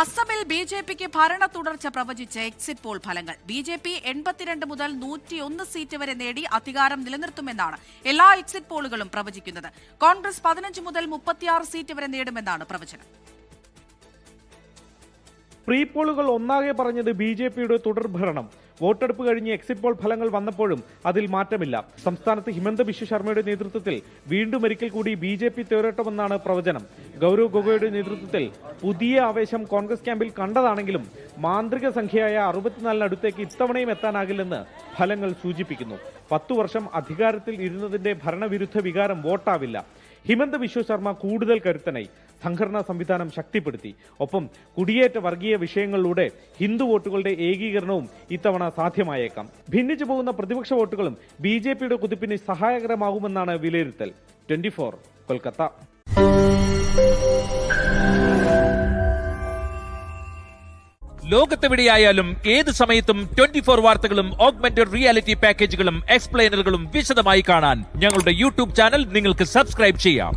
അസമിൽ ബിജെപിക്ക് ഭരണ തുടർച്ച പ്രവചിച്ച് എക്സിറ്റ് പോൾ ഫലങ്ങൾ. ബിജെപി 82 മുതൽ 101 സീറ്റ് വരെ നേടി അധികാരം നിലനിർത്തുമെന്നാണ് എല്ലാ എക്സിറ്റ് പോളുകളും പ്രവചിക്കുന്നത്. കോൺഗ്രസ് 15 മുതൽ 36 സീറ്റ് വരെ നേടുമെന്നാണ് പ്രവചനം. പ്രീ പോളുകൾ ഒന്നാകെ പറഞ്ഞത് ബിജെപിയുടെ തുടർഭരണം. വോട്ടെടുപ്പ് കഴിഞ്ഞ് എക്സിറ്റ് പോൾ ഫലങ്ങൾ വന്നപ്പോഴും അതിൽ മാറ്റമില്ല. സംസ്ഥാനത്ത് ഹിമന്ത ബിശ്വ ശർമ്മയുടെ നേതൃത്വത്തിൽ വീണ്ടും ഒരിക്കൽ കൂടി ബിജെപി തേരോട്ടമെന്നാണ് പ്രവചനം. ഗൌരവ് ഗൊഗോയുടെ നേതൃത്വത്തിൽ പുതിയ ആവേശം കോൺഗ്രസ് ക്യാമ്പിൽ കണ്ടതാണെങ്കിലും മാന്ത്രിക സംഖ്യയായ 64-നടുത്തേക്ക് ഇത്തവണയും എത്താനാകില്ലെന്ന് ഫലങ്ങൾ സൂചിപ്പിക്കുന്നു. 10 വർഷം അധികാരത്തിൽ ഇരുന്നതിന്റെ ഭരണവിരുദ്ധ വികാരം വോട്ടാവില്ല. ഹിമന്ത ബിശ്വ ശർമ്മ കൂടുതൽ കരുത്തനായി. സംഘടനാ സംവിധാനം ശക്തിപ്പെടുത്തി. ഒപ്പം കുടിയേറ്റ വർഗീയ വിഷയങ്ങളിലൂടെ ഹിന്ദു വോട്ടുകളുടെ ഏകീകരണവും ഇത്തവണ സാധ്യമായേക്കാം. ഭിന്നിച്ചു പോകുന്ന പ്രതിപക്ഷ വോട്ടുകളും ബിജെപിയുടെ കുതിപ്പിന് സഹായകരമാകുമെന്നാണ് വിലയിരുത്തൽ. 24 കൊൽക്കത്ത. ലോകത്തെവിടെയായാലും ഏത് സമയത്തും 24 വാർത്തകളും ഓഗ്മെന്റഡ് റിയാലിറ്റി പാക്കേജുകളും എക്സ്പ്ലെയിനറുകളും വിശദമായി കാണാൻ ഞങ്ങളുടെ യൂട്യൂബ് ചാനൽ നിങ്ങൾക്ക് സബ്സ്ക്രൈബ് ചെയ്യാം.